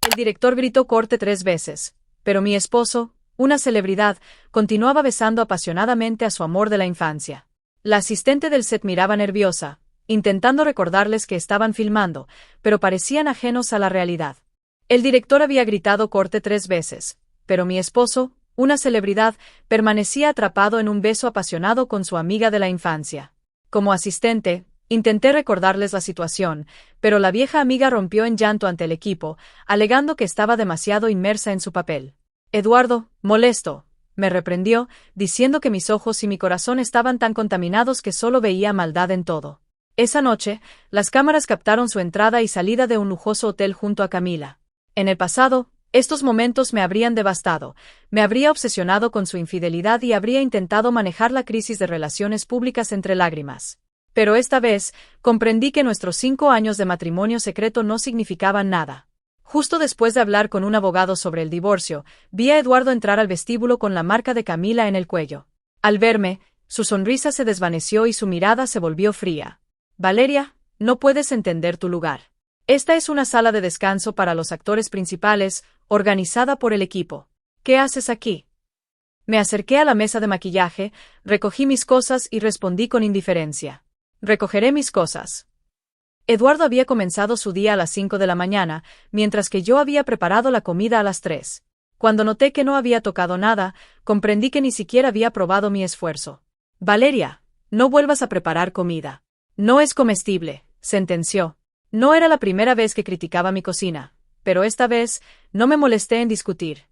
El director gritó corte 3 veces, pero mi esposo, una celebridad, continuaba besando apasionadamente a su amor de la infancia. La asistente del set miraba nerviosa, intentando recordarles que estaban filmando, pero parecían ajenos a la realidad. El director había gritado corte 3 veces, pero mi esposo, una celebridad, permanecía atrapado en un beso apasionado con su amiga de la infancia. Como asistente, intenté recordarles la situación, pero la vieja amiga rompió en llanto ante el equipo, alegando que estaba demasiado inmersa en su papel. Eduardo, molesto, me reprendió, diciendo que mis ojos y mi corazón estaban tan contaminados que solo veía maldad en todo. Esa noche, las cámaras captaron su entrada y salida de un lujoso hotel junto a Camila. En el pasado, estos momentos me habrían devastado, me habría obsesionado con su infidelidad y habría intentado manejar la crisis de relaciones públicas entre lágrimas. Pero esta vez, comprendí que nuestros 5 años de matrimonio secreto no significaban nada. Justo después de hablar con un abogado sobre el divorcio, vi a Eduardo entrar al vestíbulo con la marca de Camila en el cuello. Al verme, su sonrisa se desvaneció y su mirada se volvió fría. Valeria, no puedes entender tu lugar. Esta es una sala de descanso para los actores principales, organizada por el equipo. ¿Qué haces aquí? Me acerqué a la mesa de maquillaje, recogí mis cosas y respondí con indiferencia. Recogeré mis cosas. Eduardo había comenzado su día a las 5 de la mañana, mientras que yo había preparado la comida a las 3. Cuando noté que no había tocado nada, comprendí que ni siquiera había probado mi esfuerzo. Valeria, no vuelvas a preparar comida. No es comestible, sentenció. No era la primera vez que criticaba mi cocina, pero esta vez no me molesté en discutir.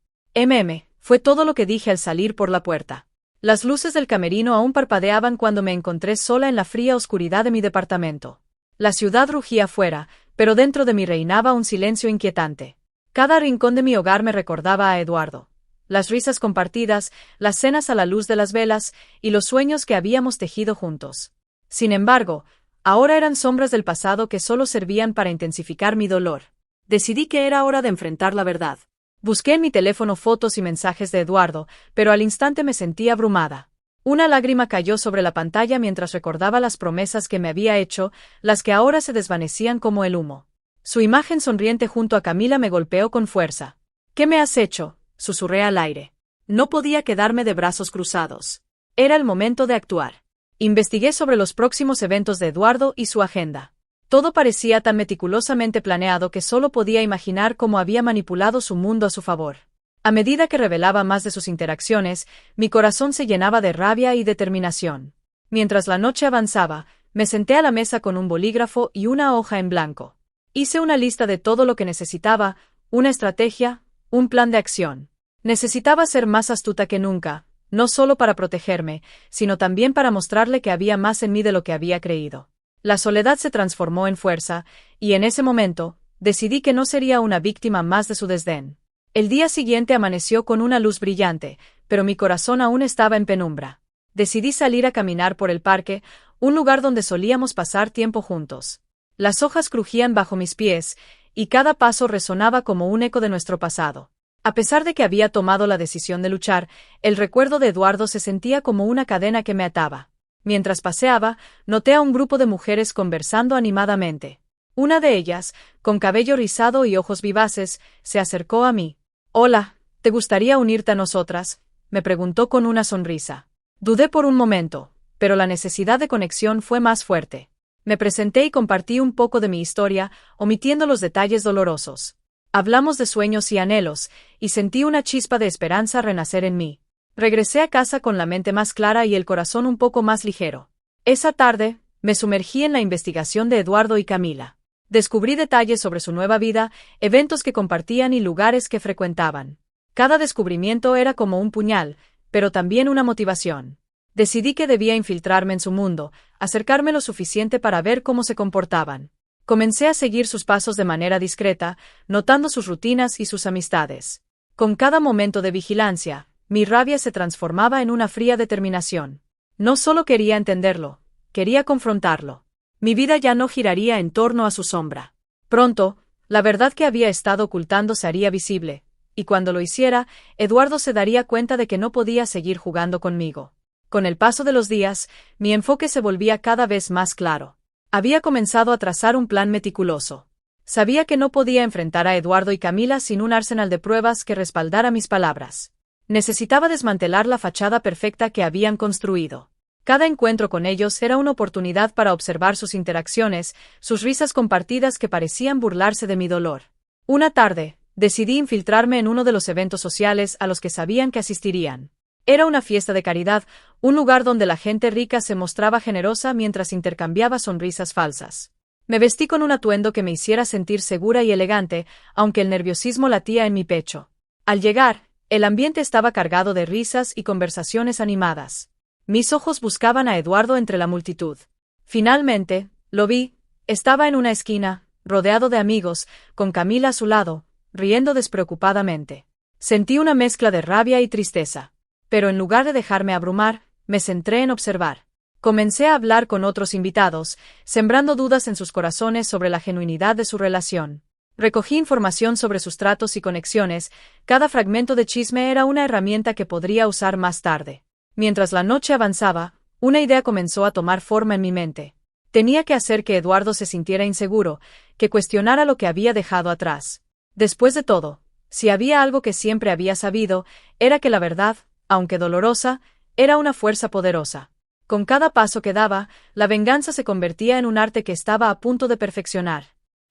Fue todo lo que dije al salir por la puerta. Las luces del camerino aún parpadeaban cuando me encontré sola en la fría oscuridad de mi departamento. La ciudad rugía afuera, pero dentro de mí reinaba un silencio inquietante. Cada rincón de mi hogar me recordaba a Eduardo. Las risas compartidas, las cenas a la luz de las velas y los sueños que habíamos tejido juntos. Sin embargo, ahora eran sombras del pasado que solo servían para intensificar mi dolor. Decidí que era hora de enfrentar la verdad. Busqué en mi teléfono fotos y mensajes de Eduardo, pero al instante me sentí abrumada. Una lágrima cayó sobre la pantalla mientras recordaba las promesas que me había hecho, las que ahora se desvanecían como el humo. Su imagen sonriente junto a Camila me golpeó con fuerza. ¿Qué me has hecho?, susurré al aire. No podía quedarme de brazos cruzados. Era el momento de actuar. Investigué sobre los próximos eventos de Eduardo y su agenda. Todo parecía tan meticulosamente planeado que solo podía imaginar cómo había manipulado su mundo a su favor. A medida que revelaba más de sus interacciones, mi corazón se llenaba de rabia y determinación. Mientras la noche avanzaba, me senté a la mesa con un bolígrafo y una hoja en blanco. Hice una lista de todo lo que necesitaba, una estrategia, un plan de acción. Necesitaba ser más astuta que nunca, no solo para protegerme, sino también para mostrarle que había más en mí de lo que había creído. La soledad se transformó en fuerza, y en ese momento, decidí que no sería una víctima más de su desdén. El día siguiente amaneció con una luz brillante, pero mi corazón aún estaba en penumbra. Decidí salir a caminar por el parque, un lugar donde solíamos pasar tiempo juntos. Las hojas crujían bajo mis pies, y cada paso resonaba como un eco de nuestro pasado. A pesar de que había tomado la decisión de luchar, el recuerdo de Eduardo se sentía como una cadena que me ataba. Mientras paseaba, noté a un grupo de mujeres conversando animadamente. Una de ellas, con cabello rizado y ojos vivaces, se acercó a mí. «Hola, ¿te gustaría unirte a nosotras?», me preguntó con una sonrisa. Dudé por un momento, pero la necesidad de conexión fue más fuerte. Me presenté y compartí un poco de mi historia, omitiendo los detalles dolorosos. Hablamos de sueños y anhelos, y sentí una chispa de esperanza renacer en mí. Regresé a casa con la mente más clara y el corazón un poco más ligero. Esa tarde, me sumergí en la investigación de Eduardo y Camila. Descubrí detalles sobre su nueva vida, eventos que compartían y lugares que frecuentaban. Cada descubrimiento era como un puñal, pero también una motivación. Decidí que debía infiltrarme en su mundo, acercarme lo suficiente para ver cómo se comportaban. Comencé a seguir sus pasos de manera discreta, notando sus rutinas y sus amistades. Con cada momento de vigilancia, mi rabia se transformaba en una fría determinación. No solo quería entenderlo, quería confrontarlo. Mi vida ya no giraría en torno a su sombra. Pronto, la verdad que había estado ocultando se haría visible, y cuando lo hiciera, Eduardo se daría cuenta de que no podía seguir jugando conmigo. Con el paso de los días, mi enfoque se volvía cada vez más claro. Había comenzado a trazar un plan meticuloso. Sabía que no podía enfrentar a Eduardo y Camila sin un arsenal de pruebas que respaldara mis palabras. Necesitaba desmantelar la fachada perfecta que habían construido. Cada encuentro con ellos era una oportunidad para observar sus interacciones, sus risas compartidas que parecían burlarse de mi dolor. Una tarde, decidí infiltrarme en uno de los eventos sociales a los que sabían que asistirían. Era una fiesta de caridad, un lugar donde la gente rica se mostraba generosa mientras intercambiaba sonrisas falsas. Me vestí con un atuendo que me hiciera sentir segura y elegante, aunque el nerviosismo latía en mi pecho. Al llegar, el ambiente estaba cargado de risas y conversaciones animadas. Mis ojos buscaban a Eduardo entre la multitud. Finalmente, lo vi. Estaba en una esquina, rodeado de amigos, con Camila a su lado, riendo despreocupadamente. Sentí una mezcla de rabia y tristeza. Pero en lugar de dejarme abrumar, me centré en observar. Comencé a hablar con otros invitados, sembrando dudas en sus corazones sobre la genuinidad de su relación. Recogí información sobre sus tratos y conexiones, cada fragmento de chisme era una herramienta que podría usar más tarde. Mientras la noche avanzaba, una idea comenzó a tomar forma en mi mente. Tenía que hacer que Eduardo se sintiera inseguro, que cuestionara lo que había dejado atrás. Después de todo, si había algo que siempre había sabido, era que la verdad, aunque dolorosa, era una fuerza poderosa. Con cada paso que daba, la venganza se convertía en un arte que estaba a punto de perfeccionar.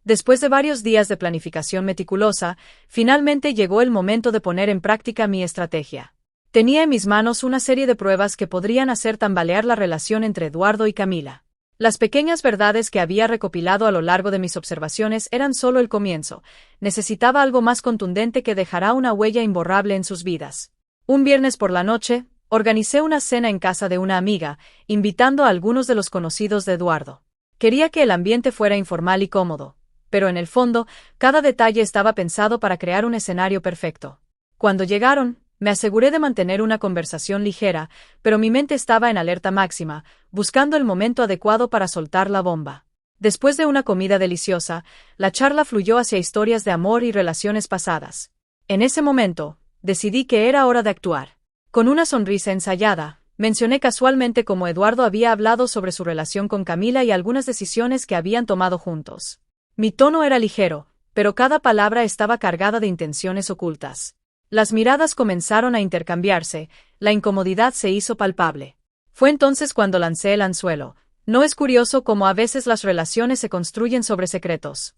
Después de varios días de planificación meticulosa, finalmente llegó el momento de poner en práctica mi estrategia. Tenía en mis manos una serie de pruebas que podrían hacer tambalear la relación entre Eduardo y Camila. Las pequeñas verdades que había recopilado a lo largo de mis observaciones eran solo el comienzo. Necesitaba algo más contundente que dejara una huella imborrable en sus vidas. Un viernes por la noche, organicé una cena en casa de una amiga, invitando a algunos de los conocidos de Eduardo. Quería que el ambiente fuera informal y cómodo, pero en el fondo, cada detalle estaba pensado para crear un escenario perfecto. Cuando llegaron, me aseguré de mantener una conversación ligera, pero mi mente estaba en alerta máxima, buscando el momento adecuado para soltar la bomba. Después de una comida deliciosa, la charla fluyó hacia historias de amor y relaciones pasadas. En ese momento, decidí que era hora de actuar. Con una sonrisa ensayada, mencioné casualmente cómo Eduardo había hablado sobre su relación con Camila y algunas decisiones que habían tomado juntos. Mi tono era ligero, pero cada palabra estaba cargada de intenciones ocultas. Las miradas comenzaron a intercambiarse, la incomodidad se hizo palpable. Fue entonces cuando lancé el anzuelo. ¿No es curioso cómo a veces las relaciones se construyen sobre secretos?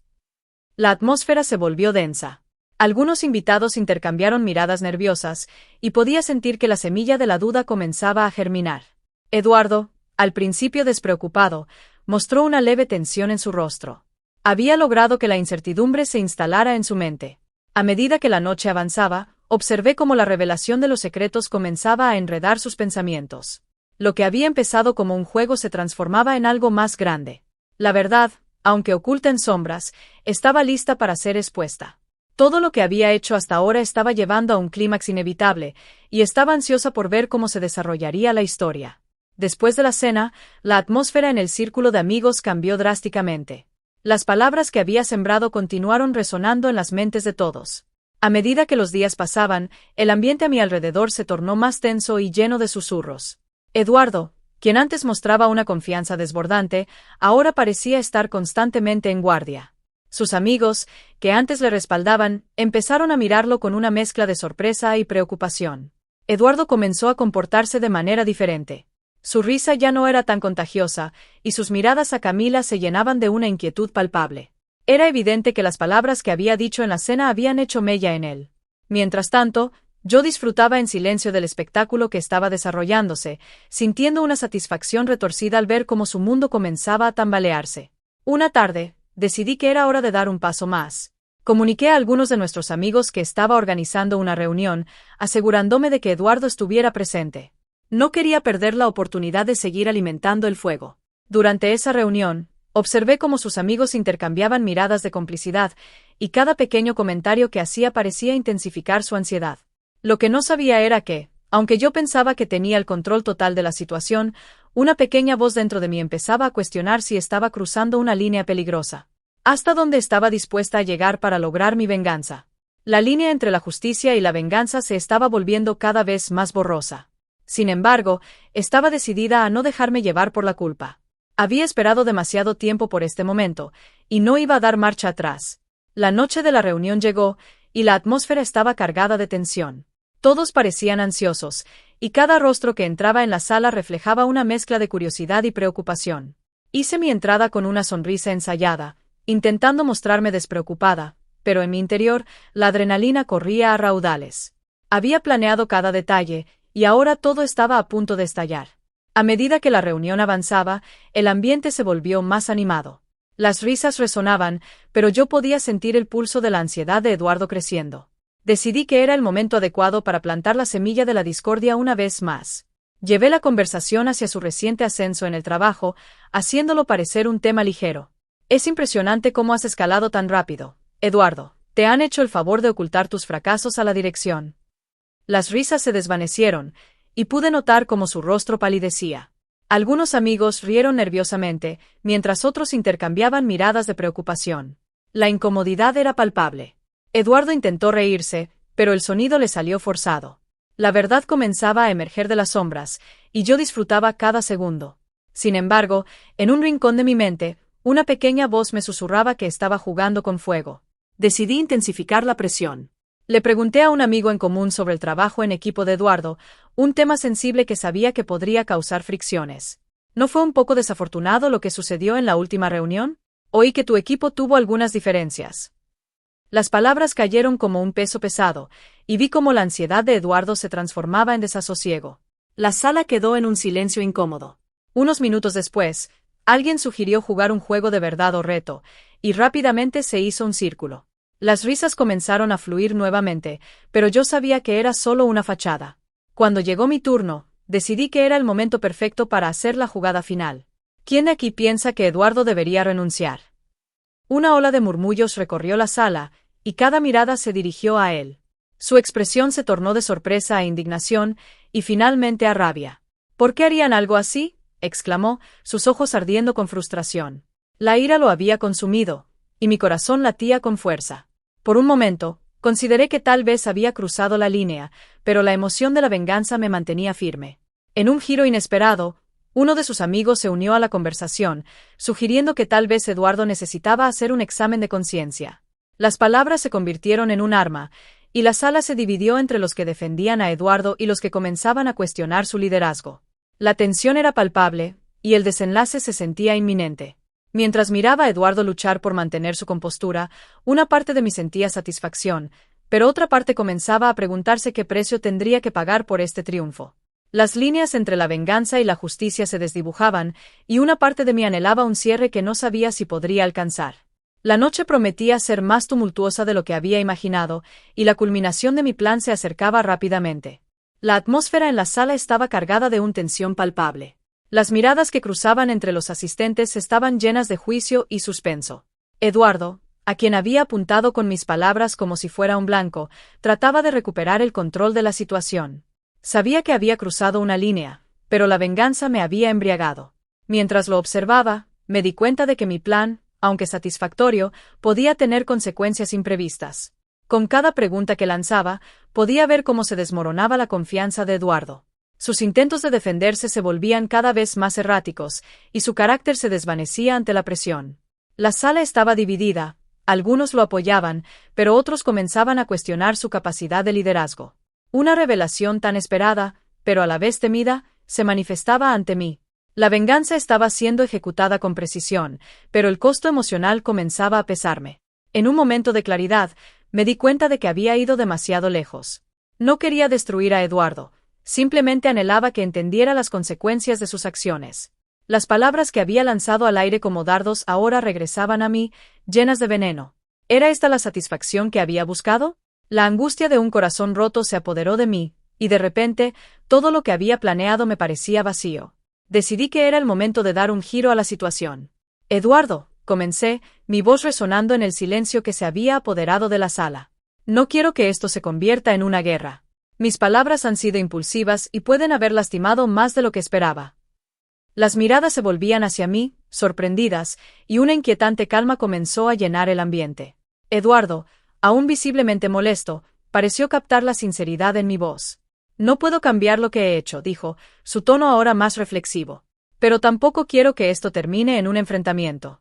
La atmósfera se volvió densa. Algunos invitados intercambiaron miradas nerviosas, y podía sentir que la semilla de la duda comenzaba a germinar. Eduardo, al principio despreocupado, mostró una leve tensión en su rostro. Había logrado que la incertidumbre se instalara en su mente. A medida que la noche avanzaba, observé cómo la revelación de los secretos comenzaba a enredar sus pensamientos. Lo que había empezado como un juego se transformaba en algo más grande. La verdad, aunque oculta en sombras, estaba lista para ser expuesta. Todo lo que había hecho hasta ahora estaba llevando a un clímax inevitable, y estaba ansiosa por ver cómo se desarrollaría la historia. Después de la cena, la atmósfera en el círculo de amigos cambió drásticamente. Las palabras que había sembrado continuaron resonando en las mentes de todos. A medida que los días pasaban, el ambiente a mi alrededor se tornó más tenso y lleno de susurros. Eduardo, quien antes mostraba una confianza desbordante, ahora parecía estar constantemente en guardia. Sus amigos, que antes le respaldaban, empezaron a mirarlo con una mezcla de sorpresa y preocupación. Eduardo comenzó a comportarse de manera diferente. Su risa ya no era tan contagiosa, y sus miradas a Camila se llenaban de una inquietud palpable. Era evidente que las palabras que había dicho en la cena habían hecho mella en él. Mientras tanto, yo disfrutaba en silencio del espectáculo que estaba desarrollándose, sintiendo una satisfacción retorcida al ver cómo su mundo comenzaba a tambalearse. Una tarde, decidí que era hora de dar un paso más. Comuniqué a algunos de nuestros amigos que estaba organizando una reunión, asegurándome de que Eduardo estuviera presente. No quería perder la oportunidad de seguir alimentando el fuego. Durante esa reunión, observé cómo sus amigos intercambiaban miradas de complicidad, y cada pequeño comentario que hacía parecía intensificar su ansiedad. Lo que no sabía era que, aunque yo pensaba que tenía el control total de la situación, una pequeña voz dentro de mí empezaba a cuestionar si estaba cruzando una línea peligrosa. ¿Hasta dónde estaba dispuesta a llegar para lograr mi venganza? La línea entre la justicia y la venganza se estaba volviendo cada vez más borrosa. Sin embargo, estaba decidida a no dejarme llevar por la culpa. Había esperado demasiado tiempo por este momento, y no iba a dar marcha atrás. La noche de la reunión llegó, y la atmósfera estaba cargada de tensión. Todos parecían ansiosos, y cada rostro que entraba en la sala reflejaba una mezcla de curiosidad y preocupación. Hice mi entrada con una sonrisa ensayada, intentando mostrarme despreocupada, pero en mi interior, la adrenalina corría a raudales. Había planeado cada detalle, y ahora todo estaba a punto de estallar. A medida que la reunión avanzaba, el ambiente se volvió más animado. Las risas resonaban, pero yo podía sentir el pulso de la ansiedad de Eduardo creciendo. Decidí que era el momento adecuado para plantar la semilla de la discordia una vez más. Llevé la conversación hacia su reciente ascenso en el trabajo, haciéndolo parecer un tema ligero. Es impresionante cómo has escalado tan rápido, Eduardo. Te han hecho el favor de ocultar tus fracasos a la dirección. Las risas se desvanecieron, y pude notar cómo su rostro palidecía. Algunos amigos rieron nerviosamente, mientras otros intercambiaban miradas de preocupación. La incomodidad era palpable. Eduardo intentó reírse, pero el sonido le salió forzado. La verdad comenzaba a emerger de las sombras, y yo disfrutaba cada segundo. Sin embargo, en un rincón de mi mente, una pequeña voz me susurraba que estaba jugando con fuego. Decidí intensificar la presión. Le pregunté a un amigo en común sobre el trabajo en equipo de Eduardo, un tema sensible que sabía que podría causar fricciones. ¿No fue un poco desafortunado lo que sucedió en la última reunión? Oí que tu equipo tuvo algunas diferencias. Las palabras cayeron como un peso pesado, y vi cómo la ansiedad de Eduardo se transformaba en desasosiego. La sala quedó en un silencio incómodo. Unos minutos después, alguien sugirió jugar un juego de verdad o reto, y rápidamente se hizo un círculo. Las risas comenzaron a fluir nuevamente, pero yo sabía que era solo una fachada. Cuando llegó mi turno, decidí que era el momento perfecto para hacer la jugada final. ¿Quién de aquí piensa que Eduardo debería renunciar? Una ola de murmullos recorrió la sala, y cada mirada se dirigió a él. Su expresión se tornó de sorpresa a indignación, y finalmente a rabia. ¿Por qué harían algo así?, exclamó, sus ojos ardiendo con frustración. La ira lo había consumido, y mi corazón latía con fuerza. Por un momento, consideré que tal vez había cruzado la línea, pero la emoción de la venganza me mantenía firme. En un giro inesperado, uno de sus amigos se unió a la conversación, sugiriendo que tal vez Eduardo necesitaba hacer un examen de conciencia. Las palabras se convirtieron en un arma, y la sala se dividió entre los que defendían a Eduardo y los que comenzaban a cuestionar su liderazgo. La tensión era palpable, y el desenlace se sentía inminente. Mientras miraba a Eduardo luchar por mantener su compostura, una parte de mí sentía satisfacción, pero otra parte comenzaba a preguntarse qué precio tendría que pagar por este triunfo. Las líneas entre la venganza y la justicia se desdibujaban, y una parte de mí anhelaba un cierre que no sabía si podría alcanzar. La noche prometía ser más tumultuosa de lo que había imaginado, y la culminación de mi plan se acercaba rápidamente. La atmósfera en la sala estaba cargada de una tensión palpable. Las miradas que cruzaban entre los asistentes estaban llenas de juicio y suspenso. Eduardo, a quien había apuntado con mis palabras como si fuera un blanco, trataba de recuperar el control de la situación. Sabía que había cruzado una línea, pero la venganza me había embriagado. Mientras lo observaba, me di cuenta de que mi plan, aunque satisfactorio, podía tener consecuencias imprevistas. Con cada pregunta que lanzaba, podía ver cómo se desmoronaba la confianza de Eduardo. Sus intentos de defenderse se volvían cada vez más erráticos, y su carácter se desvanecía ante la presión. La sala estaba dividida, algunos lo apoyaban, pero otros comenzaban a cuestionar su capacidad de liderazgo. Una revelación tan esperada, pero a la vez temida, se manifestaba ante mí. La venganza estaba siendo ejecutada con precisión, pero el costo emocional comenzaba a pesarme. En un momento de claridad, me di cuenta de que había ido demasiado lejos. No quería destruir a Eduardo. Simplemente anhelaba que entendiera las consecuencias de sus acciones. Las palabras que había lanzado al aire como dardos ahora regresaban a mí, llenas de veneno. ¿Era esta la satisfacción que había buscado? La angustia de un corazón roto se apoderó de mí, y de repente, todo lo que había planeado me parecía vacío. Decidí que era el momento de dar un giro a la situación. Eduardo, comencé, mi voz resonando en el silencio que se había apoderado de la sala. No quiero que esto se convierta en una guerra. Mis palabras han sido impulsivas y pueden haber lastimado más de lo que esperaba. Las miradas se volvían hacia mí, sorprendidas, y una inquietante calma comenzó a llenar el ambiente. Eduardo, aún visiblemente molesto, pareció captar la sinceridad en mi voz. No puedo cambiar lo que he hecho, dijo, su tono ahora más reflexivo. Pero tampoco quiero que esto termine en un enfrentamiento.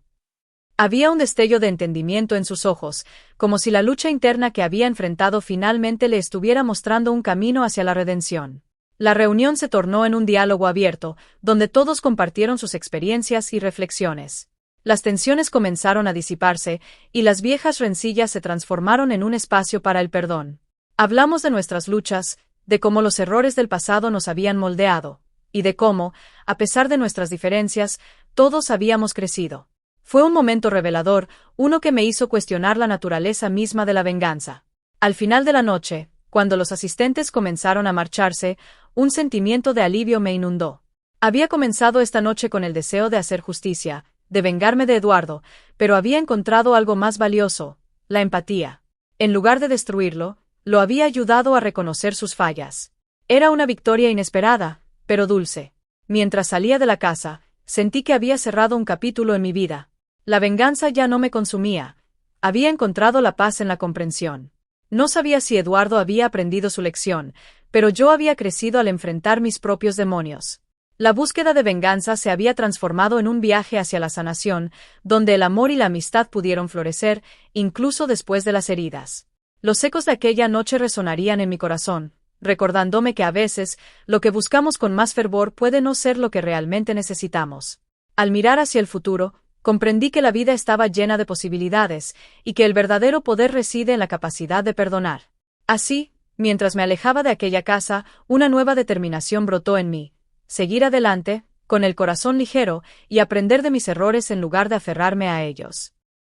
Había un destello de entendimiento en sus ojos, como si la lucha interna que había enfrentado finalmente le estuviera mostrando un camino hacia la redención. La reunión se tornó en un diálogo abierto, donde todos compartieron sus experiencias y reflexiones. Las tensiones comenzaron a disiparse, y las viejas rencillas se transformaron en un espacio para el perdón. Hablamos de nuestras luchas, de cómo los errores del pasado nos habían moldeado, y de cómo, a pesar de nuestras diferencias, todos habíamos crecido. Fue un momento revelador, uno que me hizo cuestionar la naturaleza misma de la venganza. Al final de la noche, cuando los asistentes comenzaron a marcharse, un sentimiento de alivio me inundó. Había comenzado esta noche con el deseo de hacer justicia, de vengarme de Eduardo, pero había encontrado algo más valioso, la empatía. En lugar de destruirlo, lo había ayudado a reconocer sus fallas. Era una victoria inesperada, pero dulce. Mientras salía de la casa, sentí que había cerrado un capítulo en mi vida. La venganza ya no me consumía. Había encontrado la paz en la comprensión. No sabía si Eduardo había aprendido su lección, pero yo había crecido al enfrentar mis propios demonios. La búsqueda de venganza se había transformado en un viaje hacia la sanación, donde el amor y la amistad pudieron florecer, incluso después de las heridas. Los ecos de aquella noche resonarían en mi corazón, recordándome que a veces, lo que buscamos con más fervor puede no ser lo que realmente necesitamos. Al mirar hacia el futuro, comprendí que la vida estaba llena de posibilidades, y que el verdadero poder reside en la capacidad de perdonar. Así, mientras me alejaba de aquella casa, una nueva determinación brotó en mí: seguir adelante, con el corazón ligero, y aprender de mis errores en lugar de aferrarme a ellos.